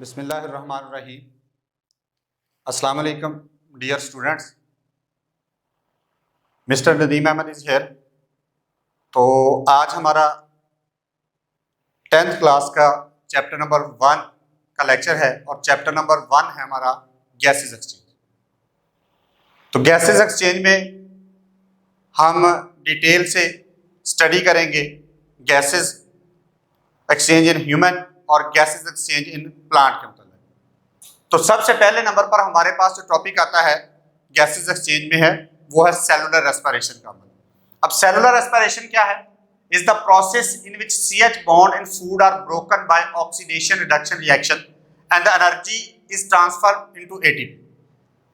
बिस्मिल्लाहिर्रहमानिर्रहीम। अस्सलाम वालेकुम dear students, mister Nadeem Ahmed is here. तो आज हमारा 10th क्लास का चैप्टर नंबर 1 का लेक्चर है और चैप्टर नंबर 1 है हमारा गैसेस एक्सचेंज। तो गैसेस एक्सचेंज में हम डिटेल से स्टडी करेंगे गैसेस एक्सचेंज इन ह्यूमन और गैसेस एक्सचेंज इन प्लांट के मतलब। तो सबसे पहले नंबर पर हमारे पास जो टॉपिक आता है गैसेस एक्सचेंज में है वो है सेलुलर रेस्पिरेशन का मतलब। अब सेलुलर रेस्पिरेशन क्या है? Is the process in which CH bond in food are broken by oxidation reduction reaction and the energy is transfer into ATP।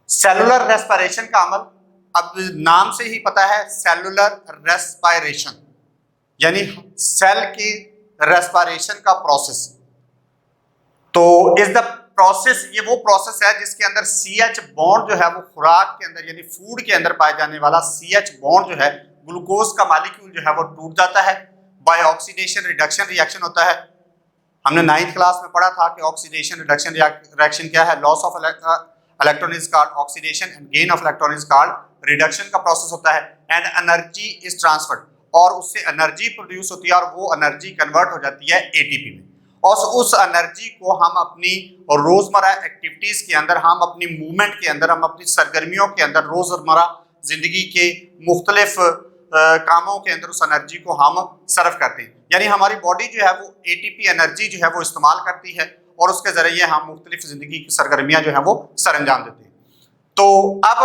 Cellular respiration का अमल, अब नाम से ही पता है सेलुलर रेस्पिरेशन यानी सेल की रेस्पिरेशन का प्रोसेस। तो इज द प्रोसेस, ये वो प्रोसेस है जिसके अंदर CH बॉन्ड जो है वो खुराक के अंदर यानी फूड के अंदर पाए जाने वाला CH बॉन्ड जो है ग्लूकोज का मॉलिक्यूल जो है वो टूट जाता है। बाय ऑक्सीडेशन रिडक्शन रिएक्शन होता है। हमने 9th क्लास में पढ़ा था कि ऑक्सीडेशन रिडक्शन रिएक्शन क्या है। Loss of electron is called oxidation and gain of electron is called reduction का प्रोसेस होता है। एंड एनर्जी इज ट्रांसफर्ड, और उससे एनर्जी प्रोड्यूस होती है और वो एनर्जी कन्वर्ट हो जाती है ATP में। और उस एनर्जी को हम अपनी रोजमर्रा एक्टिविटीज के अंदर, हम अपनी मूवमेंट के अंदर, हम अपनी सरगर्मियों के अंदर, रोजमर्रा जिंदगी के मुख्तलिफ कामों के अंदर उस एनर्जी को हम सर्व करते हैं। यानी हमारी बॉडी जो है वो ATP एनर्जी जो है वो इस्तेमाल करती है और उसके जरिए हम मुख्तलिफ जिंदगी की सरगर्मियां जो है वो सरअंजाम देते हैं। तो अब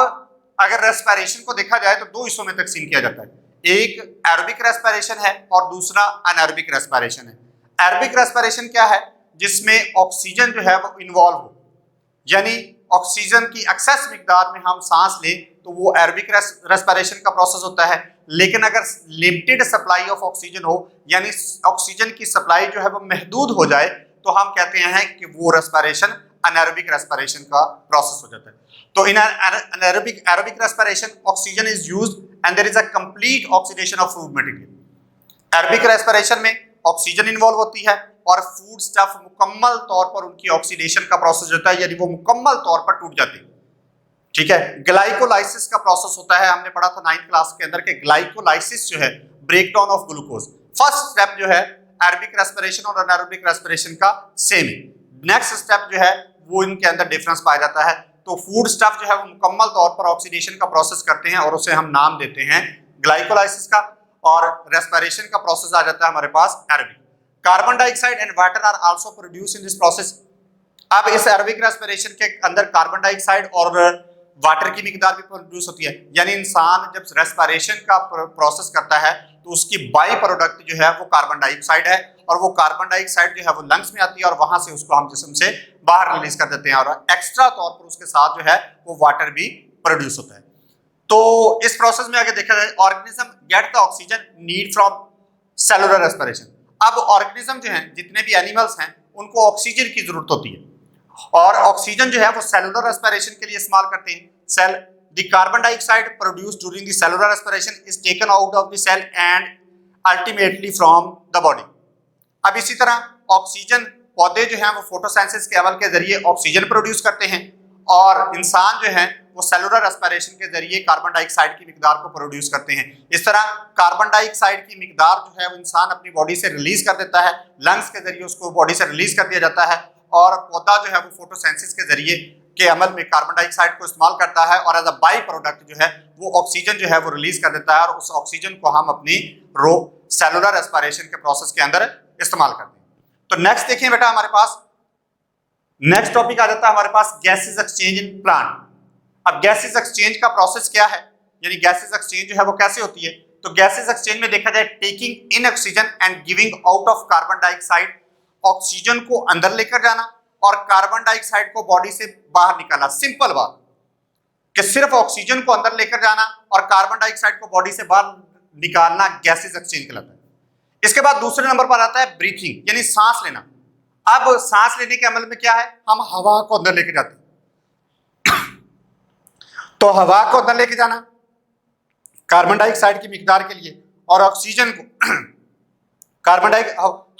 अगर रेस्पिरेशन को देखा जाए तो दो हिस्सों में तकसीम किया जाता है, एक एरोबिक रेस्पिरेशन है और दूसरा अनएरोबिक रेस्पिरेशन है। एरोबिक रेस्पिरेशन क्या है? जिसमें ऑक्सीजन जो है वो इन्वॉल्व हो, यानी ऑक्सीजन की एक्सेस मिकदार में हम सांस लें तो वो एरोबिक रेस्पिरेशन का प्रोसेस होता है। लेकिन अगर लिमिटेड सप्लाई ऑफ ऑक्सीजन हो, यानी ऑक्सीजन की सप्लाई जो है वो महदूद हो जाए, तो हम कहते हैं कि वो रेस्पिरेशन अनएरोबिक रेस्पिरेशन का प्रोसेस हो जाता है। तो in aerobic respiration oxygen is used and there is a complete oxidation of food material. Aerobic respiration में ऑक्सीजन इन्वॉल्व होती है और फूड स्टफ मुकम्मल तौर पर उनकी ऑक्सीडेशन का प्रोसेस होता है, यानी वो मुकम्मल तौर पर टूट जाती है। ठीक है। ग्लाइकोलाइसिस का प्रोसेस होता है, हमने पढ़ा था 9th क्लास के अंदर के ग्लाइकोलाइसिस जो है breakdown of glucose. First step जो है एरोबिक रेस्पिरेशन और अनएरोबिक रेस्पिरेशन का सेम है। नेक्स्ट स्टेप जो है वो इनके अंदर डिफरेंस पाया जाता है। तो फूड स्टफ जो है वो मुकम्मल तौर पर ऑक्सीडेशन का प्रोसेस करते हैं और उसे हम नाम देते हैं ग्लाइकोलाइसिस का, और रेस्पिरेशन का प्रोसेस आ जाता है हमारे पास aerobic. Carbon dioxide and water are also produce in this process. अब इस एरोबिक रेस्पिरेशन के अंदर कार्बन डाइऑक्साइड और वाटर की मिकदार भी प्रोड्यूस होती है, यानी इंसान जब रेस्पिरेशन का प्रोसेस करता है तो उसकी बाई प्रोडक्ट जो है वो कार्बन डाइऑक्साइड है, और वो कार्बन डाइऑक्साइड जो है वो लंग्स में आती है और वहां से उसको हम जिस्म से बाहर रिलीज कर देते हैं, और एक्स्ट्रा तौर पर उसके साथ जो है वो वाटर भी प्रोड्यूस होता है। तो इस प्रोसेस में अगर देखा जाए, organism get the oxygen need from cellular respiration. अब ऑर्गेनिज्म जो हैं, जितने भी एनिमल्स हैं, उनको ऑक्सीजन की जरूरत होती है और ऑक्सीजन जो है वो सेलुलर रेस्पिरेशन के लिए इस्तेमाल करते हैं। Cell the carbon dioxide produced during the cellular respiration is taken out of the cell and ultimately from the body. अब इसी तरह ऑक्सीजन, पौधे जो हैं वो फोटोसिंथेसिस के अमल के जरिए ऑक्सीजन प्रोड्यूस करते हैं, और इंसान जो है वो सेलुलर रेस्पिरेशन के जरिए कार्बन डाइऑक्साइड की मिकदार को प्रोड्यूस करते हैं। इस तरह कार्बन डाइऑक्साइड की मिकदार जो है वो इंसान अपनी बॉडी से रिलीज कर देता है, लंग्स के जरिए उसको बॉडी से रिलीज कर दिया जाता है, और पौधा जो है वो फोटोसिंथेसिस के जरिए के अमल में कार्बन डाइऑक्साइड को इस्तेमाल करता है और एज अ बाई प्रोडक्ट जो है वो ऑक्सीजन जो है वो रिलीज कर देता है, और उस ऑक्सीजन को हम अपनी सेलुलर रेस्पिरेशन के प्रोसेस के अंदर इस्तेमाल करते हैं। तो नेक्स्ट देखिए बेटा, हमारे पास नेक्स्ट टॉपिक आ जाता है हमारे पास गैसेस एक्सचेंज इन प्लांट। अब गैसेस एक्सचेंज का प्रोसेस क्या है, यानी गैसेस एक्सचेंज जो है वो कैसे होती है? तो गैसेस एक्सचेंज में देखा जाए, taking in oxygen and giving out of carbon dioxide, oxygen को अंदर लेकर जाना और कार्बन डाइऑक्साइड को बॉडी से बाहर निकालना। सिंपल बात कि सिर्फ ऑक्सीजन को अंदर लेकर जाना और कार्बन डाइऑक्साइड को बॉडी से बाहर निकालना गैसेस एक्सचेंज कहलाता है। इसके बाद दूसरे नंबर पर आता है ब्रीथिंग, यानी सांस लेना। अब सांस लेने के अमल में क्या है? हम हवा को अंदर लेके जाते हैं। तो हवा को अंदर लेके जाना कार्बन डाइऑक्साइड की मिकदार के लिए, और ऑक्सीजन को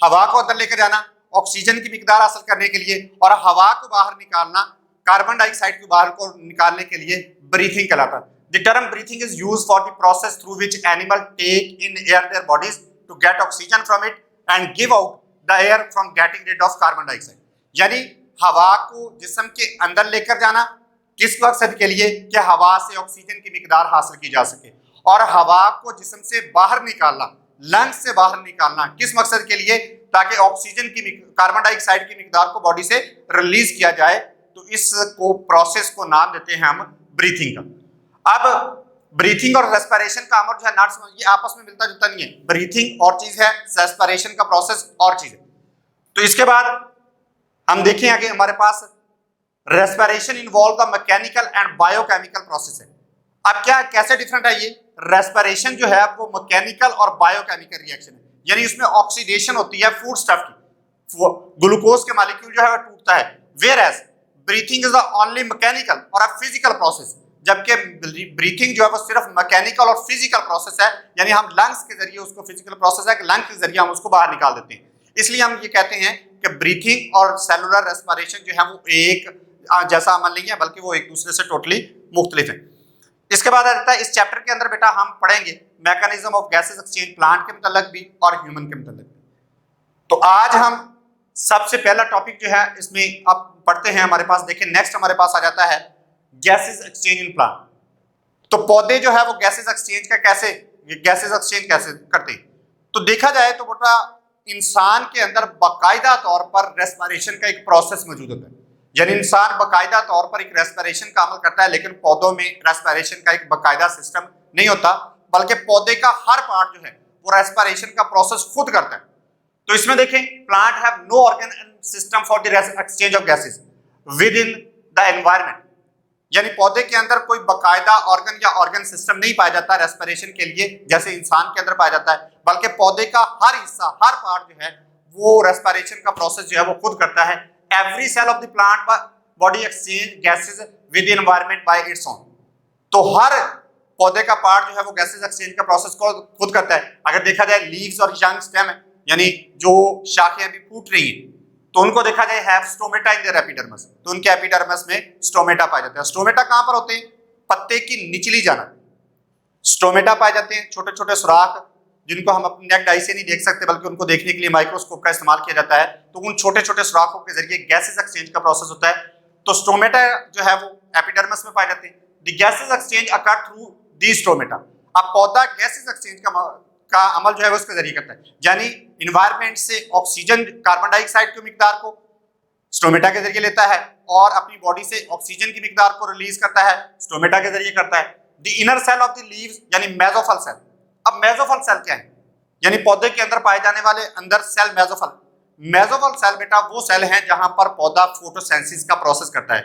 हवा को अंदर लेकर जाना ऑक्सीजन की मिकदार हासिल करने के लिए और हवा को बाहर निकालना, कार्बन डाइऑक्साइड को बाहर को निकालने के लिए ब्रीथिंग कहलाता है। The term breathing is used for the process through which animal take in air their bodies to get oxygen from it and give out the air from getting rid of carbon dioxide। यानी हवा को जिस्म के अंदर लेकर जाना किस मकसद के लिए कि हवा से ऑक्सीजन की मिकदार हासिल की जा सके, और हवा को जिस्म से बाहर निकालना, लंग्स से बाहर निकालना किस मकसद के लिए, ताकि ऑक्सीजन की कार्बन डाइऑक्साइड की मिकदार को बॉडी से रिलीज किया जाए। तो इस को प्रोसेस को नाम देते हैं हम ब्रीथिंग का। अब ब्रीथिंग और रेस्पिरेशन का अमल जो है नर्स में ये आपस में मिलता जुलता नहीं है। ब्रीथिंग और चीज है, रेस्पिरेशन का प्रोसेस और चीज है। तो इसके बाद हम देखें आगे हमारे पास respiration involve the mechanical and biochemical process है। अब क्या कैसे डिफरेंट है ये? रेस्पिरेशन जो है वो मैकेनिकल और बायोकेमिकल रिएक्शन है, यानी उसमें ऑक्सीडेशन होती है फूड स्टफ की, ग्लूकोज के मॉलिक्यूल जो है वो टूटता है। Whereas breathing is the only mechanical और अ फिजिकल प्रोसेस, जबकि ब्रीथिंग जो है वो सिर्फ मैकेनिकल और फिजिकल प्रोसेस है, यानी हम लंग्स के जरिए उसको, फिजिकल प्रोसेस है कि लंग्स के जरिए हम उसको बाहर निकाल देते हैं। इसलिए हम ये कहते हैं कि ब्रीथिंग और सेलुलर रेस्पिरेशन जो है वो एक जैसा अमल नहीं है, बल्कि वो एक दूसरे से टोटली मुख्तलिफ है। इसके बाद आता है इस चैप्टर के अंदर बेटा हम पढ़ेंगे mechanism of gases exchange, plant के मतलब भी और ह्यूमन के मतलब भी। तो आज हम सबसे पहला टॉपिक जो है इसमें अब पढ़ते हैं। हमारे पास देखिए नेक्स्ट हमारे पास आ जाता है गैसेस एक्सचेंज इन प्लांट। तो पौधे जो है वो गैसेस एक्सचेंज कैसे करते हैं? तो देखा जाए तो बेटा इंसान के अंदर बाकायदा तौर पर रेस्पिरेशन का एक प्रोसेस मौजूद होता है, यानी इंसान बाकायदा तौर पर एक रेस्पिरेशन का अमल करता है, लेकिन पौधों में रेस्पिरेशन का एक बाकायदा सिस्टम नहीं होता, बल्कि पौधे का हर पार्ट जो है वो रेस्पिरेशन का प्रोसेस खुद करता है। तो इसमें देखें plant have no organ and system for the exchange of gases within the environment, यानी पौधे के अंदर कोई बाकायदा ऑर्गन या ऑर्गन सिस्टम नहीं पाया जाता रेस्पिरेशन के लिए जैसे इंसान के अंदर पाया जाता है, बल्कि पौधे का हर हिस्सा, हर पार्ट जो है वो रेस्पिरेशन का प्रोसेस जो है वो खुद करता है। Every cell of the plant body exchange gases with the environment by its own. तो हर पौधे का पार्ट जो है वो गैसेस एक्सचेंज का प्रोसेस को खुद करता है। अगर देखा जाए लीव्स और यंग स्टेम है, यानी जो शाखें अभी फूट रही हैं, तो उनको देखा जाए have stomata in their epidermis, तो उनके एपिडर्मिस में स्टोमेटा पाए जाते हैं। स्टोमेटा कहां पर होते हैं? पत्ते की निचली जाना स्टोमेटा पाए जाते हैं, छोटे छोटे सुराख जिनको हम अपनी नेक्ड आई से नहीं देख सकते, बल्कि उनको देखने के लिए माइक्रोस्कोप का इस्तेमाल किया जाता है। तो उन छोटे छोटे सुराखों के जरिए गैसेस एक्सचेंज का प्रोसेस होता है। तो स्टोमेटा जो है वो एपिडर्मिस में पाए जाते हैं। The gases exchange occur through the stomata. अब पौधा गैसेस एक्सचेंज का अमल जो है वो उसके जरिए करता है, यानी इन्वायरमेंट से ऑक्सीजन, कार्बन डाइऑक्साइड की मिकदार को स्टोमेटा के जरिए लेता है और अपनी बॉडी से ऑक्सीजन की मिकदार को रिलीज करता है, स्टोमेटा के जरिए करता है। The inner cell of the leaves यानी मेसोफिल सेल। अब मेसोफिल सेल क्या है? यानी पौधे के अंदर पाए जाने वाले अंदर सेल मेसोफिल सेल बेटा वो सेल हैं जहां पर पौधा फोटोसिंथेसिस का प्रोसेस करता है।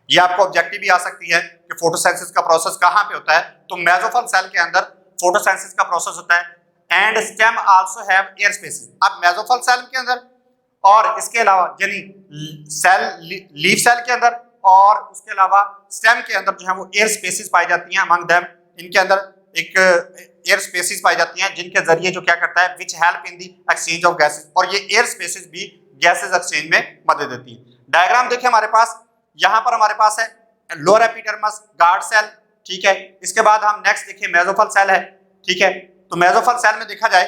ये आपको ऑब्जेक्टिव भी आ सकती है कि फोटोसिंथेसिस का प्रोसेस कहां पे होता है, तो मेसोफिल सेल के अंदर फोटोसिंथेसिस का प्रोसेस होता है। And stem also have air spaces. अब मेसोफिल सेल के अंदर और इसके अलावा यानी सेल लीफ सेल के अंदर और उसके अलावा स्टेम के अंदर जो है वो एयर स्पेसेस पाई जाती हैं। अमंग देम इनके अंदर एक एयर स्पेसेस पाई जाती हैं जिनके जरिए जो क्या करता है which help in the exchange of gases, और ये एयर स्पेसेस भी गैसेस एक्सचेंज में मदद देती है। डायग्राम देखिए हमारे पास, यहाँ पर हमारे पास है लोअर एपिडर्मिस, गार्ड सेल, ठीक है। इसके बाद हम नेक्स्ट देखिए मेसोफिल सेल है, ठीक है। तो मेसोफिल सेल में देखा जाए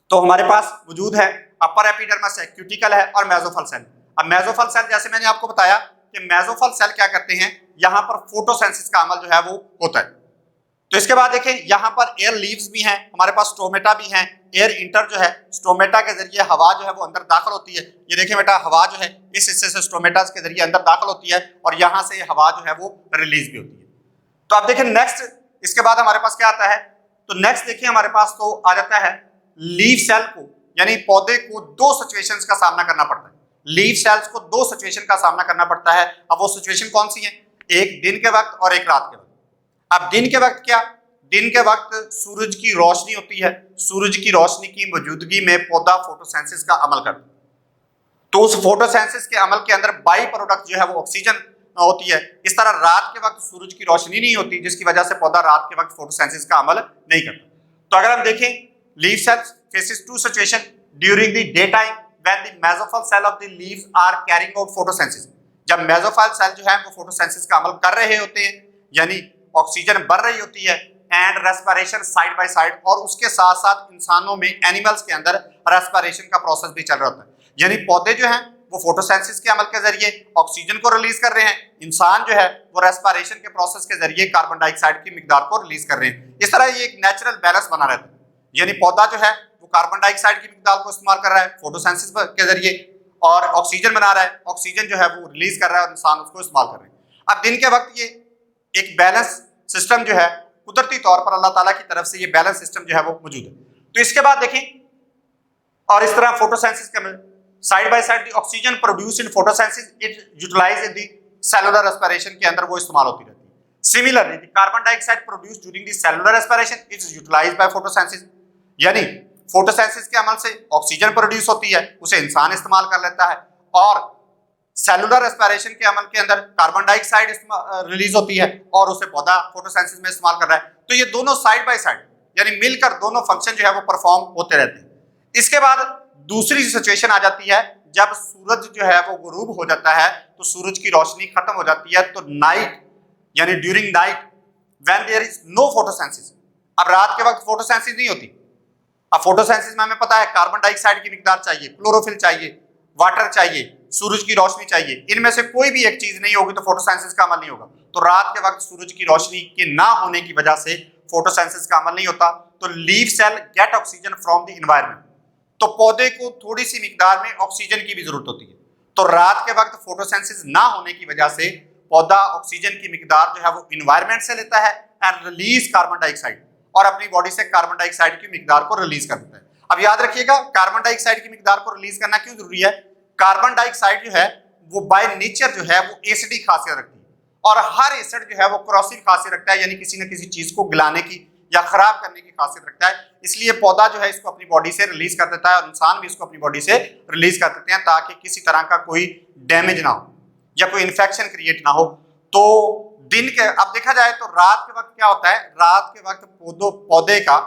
तो हमारे पास वजूद है अपर एपिडर्मिस है, क्यूटिकल है और मेसोफिल सेल। अब मेसोफिल सेल जैसे मैंने आपको बताया कि मेसोफिल सेल क्या करते हैं, यहाँ पर फोटोसिंथेसिस का अमल जो है वो होता है। तो इसके बाद देखें यहाँ पर एयर लीव्स भी हैं, हमारे पास स्टोमेटा भी हैं। एयर इंटर जो है स्टोमेटा के जरिए हवा जो है वो अंदर दाखिल होती है। ये देखिए बेटा हवा जो है इस हिस्से से स्टोमेटा के जरिए अंदर दाखिल होती है और यहाँ से हवा जो है वो रिलीज भी होती है। तो आप देखिए नेक्स्ट इसके बाद हमारे पास क्या आता है, तो नेक्स्ट देखिए हमारे पास तो आ जाता है लीफ सेल को, यानी पौधे को दो सिचुएशंस का सामना करना पड़ता है। लीफ सेल्स को दो सिचुएशन का सामना करना पड़ता है। अब वो सिचुएशन कौन सी है? एक दिन के वक्त और एक रात के वक्त। अब दिन के वक्त क्या, दिन के वक्त सूरज की रोशनी होती है, सूरज की रोशनी की मौजूदगी में पौधा फोटोसिंथेसिस का अमल करता है। तो उस फोटोसिंथेसिस के अमल के अंदर बाई प्रोडक्ट जो है वो ऑक्सीजन होती है। इस तरह रात के वक्त सूरज की रोशनी नहीं होती, जिसकी वजह से पौधा रात के वक्त फोटोसिंथेसिस का अमल नहीं करता। तो अगर हम देखें leaf cells faces two situation during the day time when the mesophyll cell of the leaves are carrying out photosynthesis. जब मेसोफिल सेल जो है वो फोटोसिंथेसिस का अमल कर रहे होते हैं, यानी ऑक्सीजन बढ़ रही होती है and respiration side by side, और उसके साथ साथ इंसानों में, एनिमल्स के अंदर रेस्पिरेशन का प्रोसेस भी चल रहा होता है। यानी पौधे जो हैं वो फोटोसिंथेसिस के अमल के जरिए ऑक्सीजन को रिलीज कर रहे हैं, इंसान जो है वो रेस्पिरेशन के प्रोसेस के जरिए कार्बन डाइऑक्साइड की मिकदार को रिलीज कर रहे हैं। इस तरह ये एक नेचुरल बैलेंस बना रहता है, यानी पौधा जो है वो कार्बन डाइऑक्साइड की मिकदार को इस्तेमाल कर रहा है फोटोसिंथेसिस के जरिए, और ऑक्सीजन बना रहा है, ऑक्सीजन जो है वो रिलीज कर रहा है और इंसान उसको इस्तेमाल कर रहे हैं। अब दिन के वक्त ये एक बैलेंस सिस्टम जो है कुदरती तौर पर अल्लाह ताला की तरफ से ये बैलेंस सिस्टम जो है वो मौजूद है। तो इसके बाद देखें, और इस तरह फोटोसिंथेसिस के side by side the oxygen produce in photosynthesis it utilize in the cellular respiration के अंदर वो इस्तेमाल होती रहती है। Similarly the carbon dioxide produce during the cellular respiration it is utilized by photosynthesis. यानी फोटोसिंथेसिस के अमल से ऑक्सीजन प्रोड्यूस होती है, उसे इंसान इस्तेमाल कर लेता है, और सेलुलर रेस्पिरेशन के अमल के अंदर कार्बन डाइऑक्साइड रिलीज होती है और उसे पौधा फोटोसिंथेसिस में इस्तेमाल कर रहा है। तो ये दोनों साइड बाय साइड यानी मिलकर दोनों फंक्शन जो है वो परफॉर्म होते रहते हैं। इसके बाद दूसरी सिचुएशन आ जाती है जब सूरज जो है वो गुरूब हो जाता है, तो सूरज की रोशनी खत्म हो जाती है, तो नाइट यानी during night when there is no photosynthesis. अब रात के वक्त फोटोसिंथेसिस नहीं होती। अब फोटोसिंथेसिस में हमें पता है कार्बन डाइऑक्साइड की मिकदार चाहिए, क्लोरोफिल चाहिए, वाटर चाहिए, सूरज की रोशनी चाहिए, इनमें से कोई भी एक चीज नहीं होगी तो फोटोसिंथेसिस का अमल नहीं होगा। तो रात के वक्त सूरज की रोशनी के ना होने की वजह से फोटोसिंथेसिस का अमल नहीं होता। तो leaf cell get oxygen from the environment, तो पौधे को थोड़ी सी मिकदार में ऑक्सीजन की भी जरूरत होती है। तो रात के वक्त फोटोसिंथेसिस ना होने की वजह से पौधा ऑक्सीजन की मिकदार जो है वो एनवायरनमेंट से लेता है एंड रिलीज कार्बन डाइऑक्साइड, और अपनी बॉडी से कार्बन डाइऑक्साइड की मिकदार को रिलीज कर देता है। अब याद रखिएगा, कार्बन डाइऑक्साइड की मिकदार को रिलीज करना क्यों जरूरी है? कार्बन डाइऑक्साइड जो है वो बाय नेचर जो है वो एसिडिक खासियत रखती है, और हर एसिड जो है वो क्रॉसिव खासियत रखता है, यानी किसी न किसी चीज को गिलाने की या खराब करने की खासियत रखता है। इसलिए पौधा जो है इसको अपनी बॉडी से रिलीज कर देता है, और इंसान भी इसको अपनी बॉडी से रिलीज कर देते हैं ताकि किसी तरह का कोई डैमेज ना हो या कोई इन्फेक्शन क्रिएट ना हो। तो दिन के, अब देखा जाए तो रात के वक्त क्या होता है, रात के वक्त पौधे का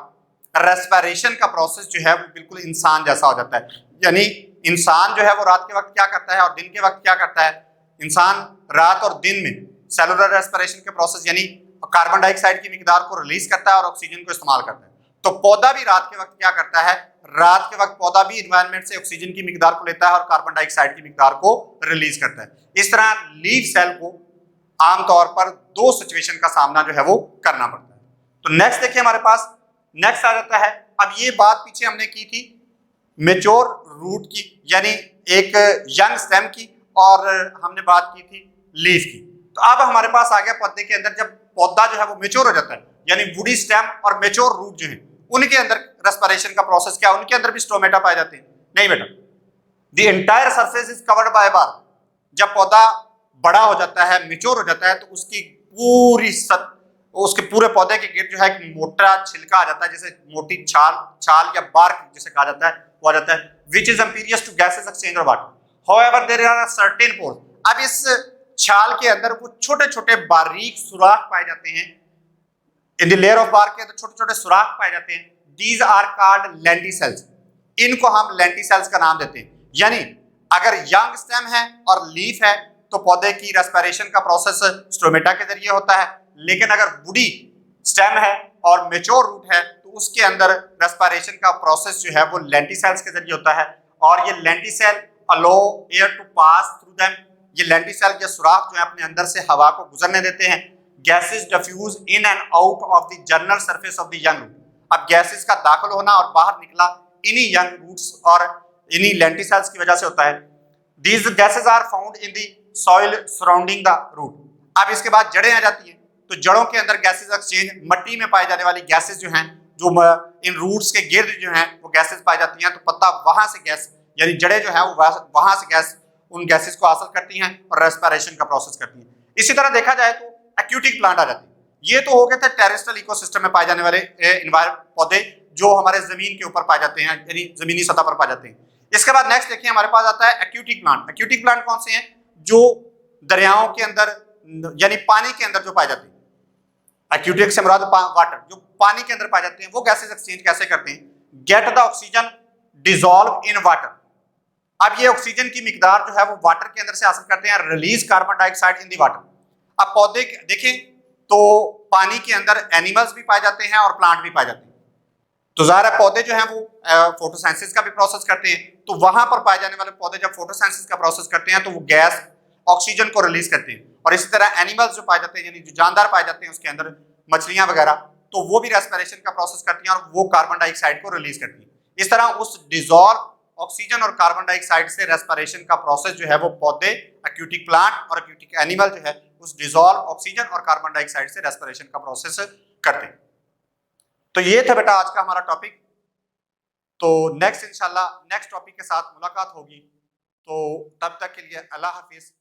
रेस्पिरेशन का प्रोसेस जो है वो बिल्कुल इंसान जैसा हो जाता है। यानी इंसान जो है वो रात के वक्त क्या करता है और दिन के वक्त क्या करता है। इंसान रात और दिन में सेलुलर रेस्पिरेशन के प्रोसेस यानी कार्बन डाइऑक्साइड की मिकदार को रिलीज करता है और ऑक्सीजन को इस्तेमाल करता है। तो पौधा भी रात के वक्त क्या करता है, रात के वक्त पौधा भी एनवायरनमेंट से ऑक्सीजन की मिकदार को लेता है और कार्बन डाइऑक्साइड की मिकदार को रिलीज करता है। इस तरह लीफ सेल को आमतौर पर दो सिचुएशन का सामना जो है वो करना पड़ता है। तो नेक्स्ट देखिए, हमारे पास नेक्स्ट आ जाता है, अब ये बात पीछे हमने की थी मेच्योर रूट की, यानी एक यंग स्टेम की, और हमने बात की थी लीफ की। तो अब हमारे पास आ गया पौधे के अंदर, जब पौधा जो है वो मेच्योर हो जाता है, यानी वुडी स्टेम और मेच्योर रूट जो है उनके अंदर रेस्पिरेशन का प्रोसेस क्या, उनके अंदर भी स्टोमेटा पाए जाते हैं? नहीं बेटा, the entire surface is covered by bark. जब पौधा बड़ा हो जाता है, मेच्योर हो जाता है, तो उसकी पूरी उसके पूरे पौधे के गिर्द जो है एक मोटा छिलका आ जाता है, जैसे मोटी छाल या बार्क जिसे कहा जाता है, वो आ जाता है, which is impervious to gases exchange और water. However there are certain pores. अब इस छाल के अंदर वो छोटे छोटे बारीक सुराख पाए जाते हैं, in the layer of bark के अंदर छोटे छोटे सुराख पाए जाते हैं। These are called lenticels. इनको हम लेंटिसेल्स का नाम देते हैं। यानी अगर यंग स्टेम है और लीफ है तो पौधे की रेस्पिरेशन का प्रोसेस स्टोमेटा के जरिए होता है, लेकिन अगर वुडी स्टेम है और मेच्योर रूट है तो उसके अंदर रेस्पिरेशन का प्रोसेस जो है वो लेंटिसेल्स के जरिए होता है। और ये lenticel allow air to pass through them. ये लेंटिसेल के सुराख जो है अपने अंदर से हवा को गुजरने देते हैं। Gases diffuse in and out of the general surface of the young root. अब गैसेस का दाखिल होना और बाहर निकला इन्हीं यंग रूट्स और इन्हीं लेंटिसेल्स की वजह से होता है। These gases are found in the soil surrounding the root. अब इसके बाद जड़ें आ जाती हैं, तो जड़ों के अंदर गैसेस एक्सचेंज, मिट्टी में पाई जाने वाली गैसेस जो हैं, जो इन रूट्स के गिर्द जो हैं वो गैसेस पाई जाती हैं, तो पत्ता वहां से गैस यानी जड़ें जो हैं वो वहां से गैस उन गैसेस को हासिल करती हैं और रेस्पिरेशन का प्रोसेस करती हैं। इसी तरह देखा जाए तो एक्यूटिक प्लांट आ जाते हैं। ये तो हो गए थे टेरेस्ट्रियल इकोसिस्टम में पाए जाने वाले पौधे जो हमारे जमीन के ऊपर पाए जाते हैं, यानी जमीनी सतह पर पाए जाते हैं। इसके बाद नेक्स्ट देखिए हमारे पास आता है एक्यूटिक प्लांट। एक्यूटिक प्लांट कौन से हैं? जो दरियाओं के अंदर यानी पानी के अंदर जो पाए जाते हैं। एक्यूटिक से मुराद वाटर, जो पानी के अंदर पाए जाते हैं। वो गैसेस एक्सचेंज कैसे करते हैं? Get the oxygen dissolve in water. अब ये ऑक्सीजन की मिकदार जो है वो वाटर के अंदर से हासिल करते हैं, release carbon dioxide in the water. अब पौधे देखें तो पानी के अंदर एनिमल्स भी पाए जाते हैं और प्लांट भी पाए जाते हैं, तो ज़ाहिर है पौधे जो हैं वो फोटोसिंथेसिस का भी प्रोसेस करते हैं, तो वहां पर पाए जाने वाले पौधे जब फोटोसिंथेसिस का प्रोसेस करते हैं तो वो गैस ऑक्सीजन को रिलीज करते हैं। और इसी तरह एनिमल्स जो पाए जाते हैं, यानी जो जानदार पाए जाते हैं उसके अंदर मछलियां वगैरह, तो वो भी रेस्पिरेशन का प्रोसेस करती हैं और वो कार्बन डाइऑक्साइड को रिलीज करती हैं। इस तरह उस डिजॉल्व ऑक्सीजन और कार्बन डाइऑक्साइड से रेस्पिरेशन का प्रोसेस जो है वो पौधे, एक्यूटिक प्लांट और एक्यूटिक एनिमल जो है उस डिजॉल्व ऑक्सीजन और कार्बन डाइऑक्साइड से रेस्पिरेशन का प्रोसेस करते हैं। तो ये था बेटा आज का हमारा टॉपिक। तो नेक्स्ट इंशाल्लाह नेक्स्ट टॉपिक के साथ मुलाकात होगी, तो तब तक के लिए अल्लाह हाफिज।